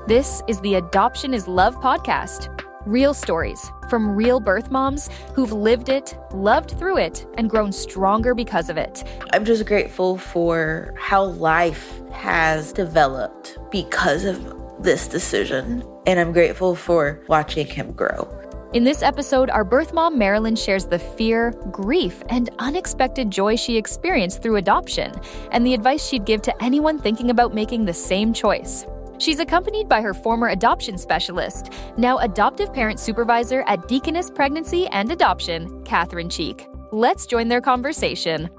This is the Adoption is Love podcast. Real stories from real birth moms who've lived it, loved through it, and grown stronger because of it. I'm just grateful for how life has developed because of this decision. And I'm grateful for watching him grow. In this episode, our birth mom, Marilyn, shares the fear, grief, and unexpected joy she experienced through adoption, and the advice she'd give to anyone thinking about making the same choice. She's accompanied by her former adoption specialist, now adoptive parent supervisor at Deaconess Pregnancy and Adoption, Catherine Cheek. Let's join their conversation.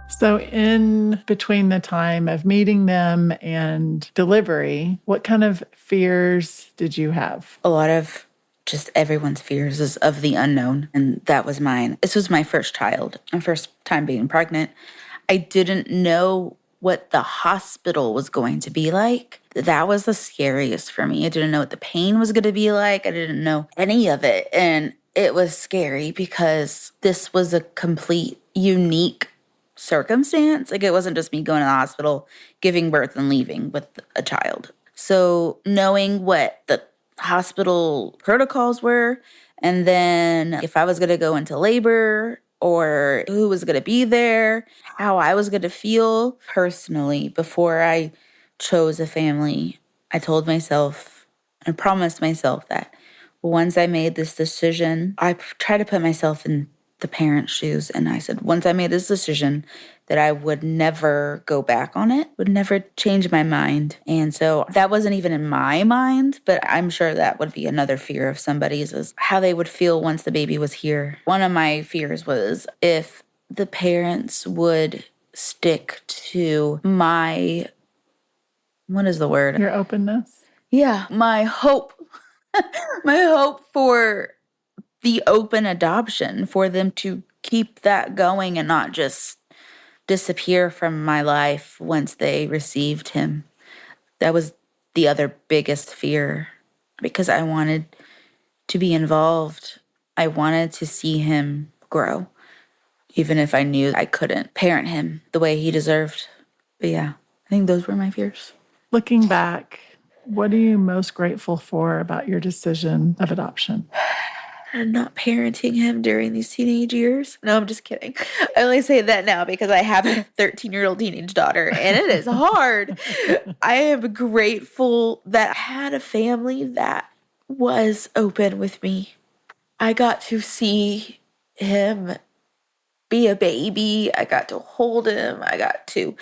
So in between the time of meeting them and delivery, what kind of fears did you have? A lot of just everyone's fears is of the unknown, and that was mine. This was my first child, my first time being pregnant. I didn't know what the hospital was going to be like. That was the scariest for me. I didn't know what the pain was going to be like. I didn't know any of it. And it was scary because this was a complete unique circumstance. Like, it wasn't just me going to the hospital, giving birth and leaving with a child. So knowing what the hospital protocols were, and then if I was going to go into labor, or who was going to be there, how I was going to feel personally before I chose a family. I told myself and promised myself that once I made this decision, I tried to put myself in the parent's shoes. And I said, once I made this decision, that I would never go back on it, would never change my mind. And so that wasn't even in my mind, but I'm sure that would be another fear of somebody's, is how they would feel once the baby was here. One of my fears was if the parents would stick to my, what is the word? Your openness? Yeah, my hope. My hope for the open adoption, for them to keep that going and not just disappear from my life once they received him. That was the other biggest fear, because I wanted to be involved. I wanted to see him grow, even if I knew I couldn't parent him the way he deserved. But yeah, I think those were my fears. Looking back, what are you most grateful for about your decision of adoption? And not parenting him during these teenage years. No, I'm just kidding. I only say that now because I have a 13-year-old teenage daughter, and it is hard. I am grateful that I had a family that was open with me. I got to see him be a baby. I got to hold him. I got to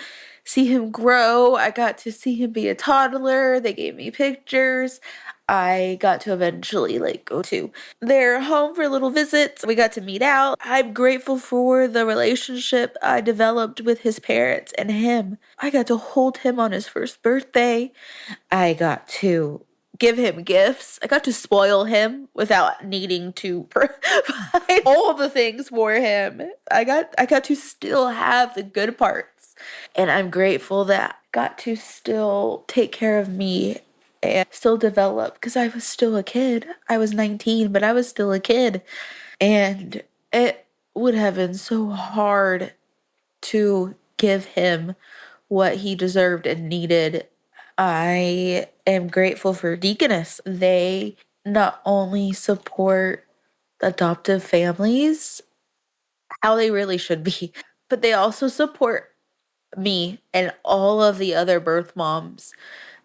see him grow. I got to see him be a toddler. They gave me pictures. I got to eventually go to their home for little visits. We got to meet out. I'm grateful for the relationship I developed with his parents and him. I got to hold him on his first birthday. I got to give him gifts. I got to spoil him without needing to provide all the things for him. I got to still have the good parts. And I'm grateful that I got to still take care of me and still develop, because I was still a kid. I was 19, but I was still a kid. And it would have been so hard to give him what he deserved and needed. I am grateful for Deaconess. They not only support adoptive families how they really should be, but they also support me and all of the other birth moms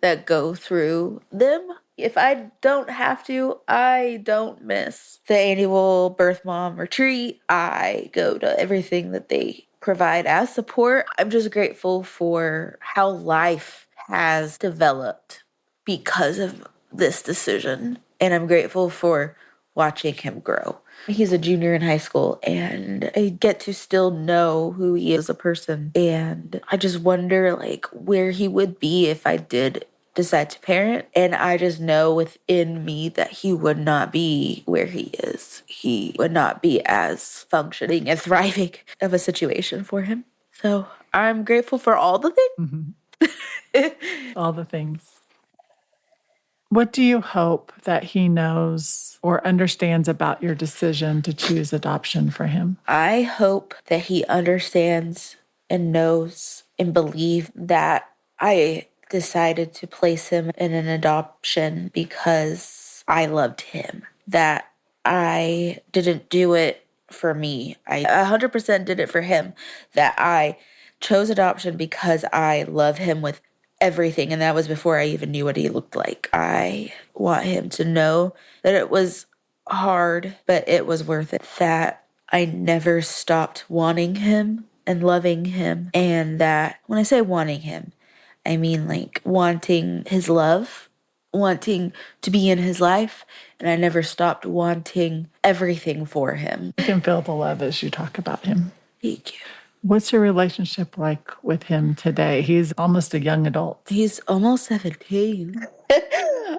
that go through them. If I don't have to, I don't miss the annual birth mom retreat. I go to everything that they provide as support. I'm just grateful for how life has developed because of this decision. And I'm grateful for watching him grow. He's a junior in high school, and I get to still know who he is as a person. And I just wonder where he would be if I did decide to parent. And I just know within me that he would not be where he is. He would not be as functioning and thriving of a situation for him. So I'm grateful for all the things. Mm-hmm. All the things. What do you hope that he knows or understands about your decision to choose adoption for him? I hope that he understands and knows and believes that I decided to place him in an adoption because I loved him. That I didn't do it for me. I 100% did it for him. That I chose adoption because I love him with everything. And that was before I even knew what he looked like. I want him to know that it was hard, but it was worth it. That I never stopped wanting him and loving him. And that when I say wanting him, I mean like wanting his love, wanting to be in his life. And I never stopped wanting everything for him. I can feel the love as you talk about him. Thank you. What's your relationship like with him today? He's almost a young adult. He's almost 17.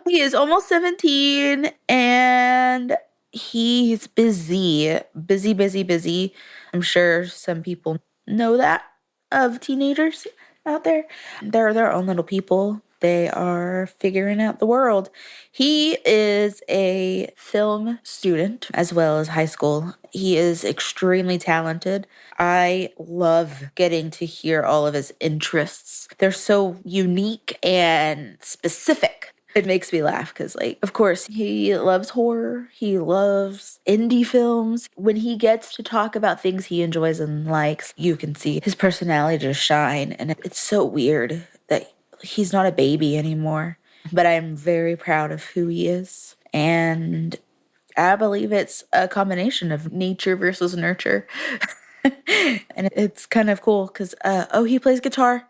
He is almost 17 and he's busy. Busy. I'm sure some people know that of teenagers out there. They're their own little people. They are figuring out the world. He is a film student as well as high school. He is extremely talented. I love getting to hear all of his interests. They're so unique and specific. It makes me laugh because, like, of course, he loves horror. He loves indie films. When he gets to talk about things he enjoys and likes, you can see his personality just shine. And it's so weird that he's not a baby anymore. But I'm very proud of who he is. And I believe it's a combination of nature versus nurture. And it's kind of cool because, he plays guitar.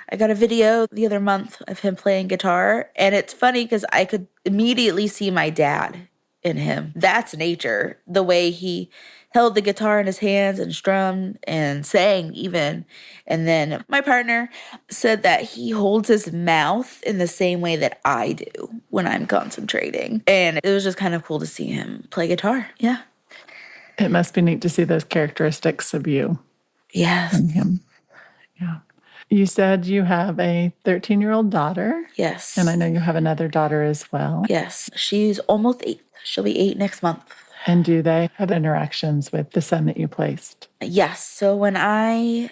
I got a video the other month of him playing guitar, and it's funny because I could immediately see my dad in him. That's nature. The way he held the guitar in his hands and strummed and sang even. And then my partner said that he holds his mouth in the same way that I do when I'm concentrating. And it was just kind of cool to see him play guitar. Yeah. It must be neat to see those characteristics of you. Yes. In him. Yeah. You said you have a 13-year-old daughter. Yes. And I know you have another daughter as well. Yes. She's almost 8. She'll be 8 next month. And do they have interactions with the son that you placed? Yes. So when I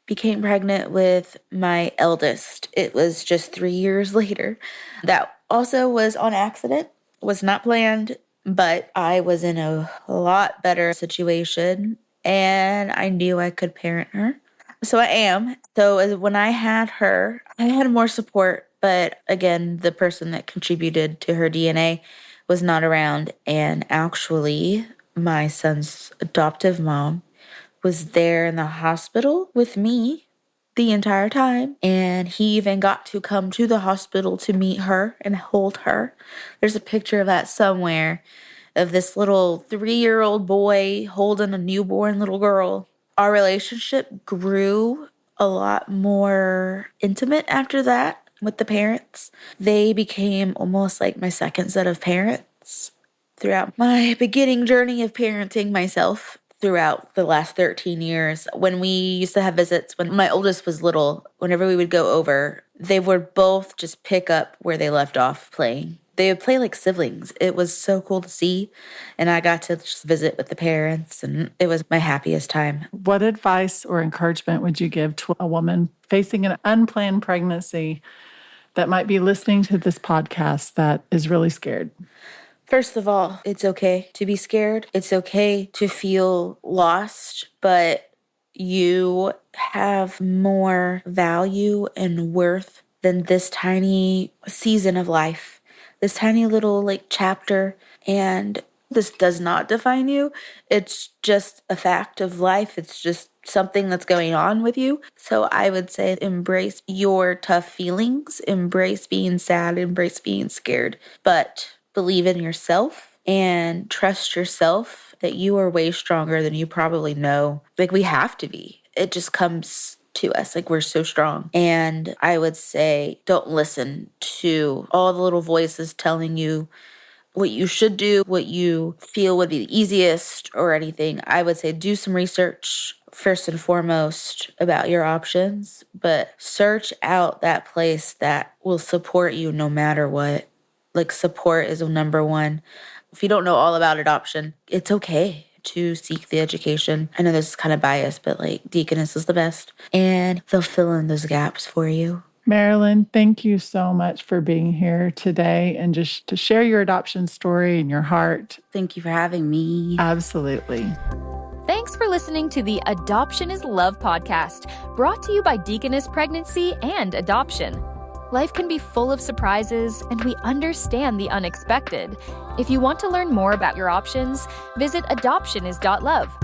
became pregnant with my eldest, it was just 3 years later. That also was on accident, was not planned, but I was in a lot better situation and I knew I could parent her. So I am. So when I had her, I had more support, but again, the person that contributed to her DNA was not around. And actually, my son's adoptive mom was there in the hospital with me the entire time. And he even got to come to the hospital to meet her and hold her. There's a picture of that somewhere of this little 3-year-old boy holding a newborn little girl. Our relationship grew a lot more intimate after that with the parents. They became almost like my second set of parents throughout my beginning journey of parenting myself throughout the last 13 years. When we used to have visits, when my oldest was little, whenever we would go over, they would both just pick up where they left off playing. They would play like siblings. It was so cool to see. And I got to just visit with the parents, and it was my happiest time. What advice or encouragement would you give to a woman facing an unplanned pregnancy that might be listening to this podcast that is really scared? First of all, it's okay to be scared. It's okay to feel lost, but you have more value and worth than this tiny season of life. This tiny little chapter, and this does not define you. It's just a fact of life. It's just something that's going on with you. So I would say embrace your tough feelings, embrace being sad, embrace being scared, but believe in yourself and trust yourself that you are way stronger than you probably know. We have to be. It just comes to us. We're so strong. And I would say don't listen to all the little voices telling you what you should do, what you feel would be the easiest or anything. I would say do some research first and foremost about your options, but search out that place that will support you no matter what. Support is number one. If you don't know all about adoption, it's okay to seek the education. I know this is kind of biased, but Deaconess is the best. And they'll fill in those gaps for you. Marilyn, thank you so much for being here today and just to share your adoption story and your heart. Thank you for having me. Absolutely. Thanks for listening to the Adoption is Love podcast, brought to you by Deaconess Pregnancy and Adoption. Life can be full of surprises, and we understand the unexpected. If you want to learn more about your options, visit adoptionis.love.